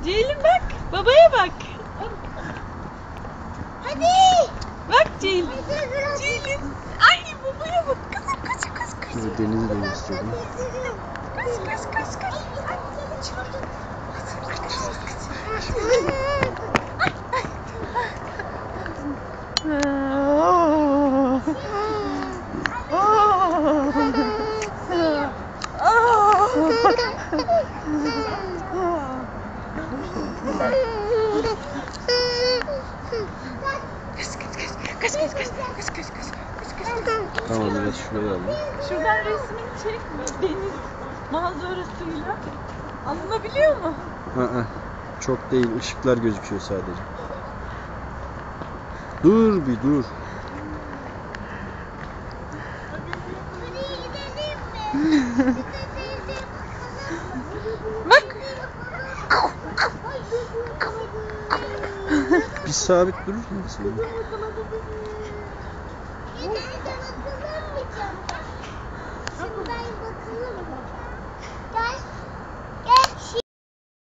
Ceylin bak. Babaya bak. Hadi. Bak Ceylin. Ceylin. Ay babaya bak. Kızım kaç. Şurada denizi de göstereyim. Kaç. Kaç. Tamam biraz şuraya alalım. Şuradan resmini çek. Deniz manzarasıyla. Alınabiliyor mu? Çok değil, ışıklar gözüküyor sadece. Dur bir dur. Bak. Bir sabit durur musun? Nerede bakalım mı canım? Şuradan bakalım mı?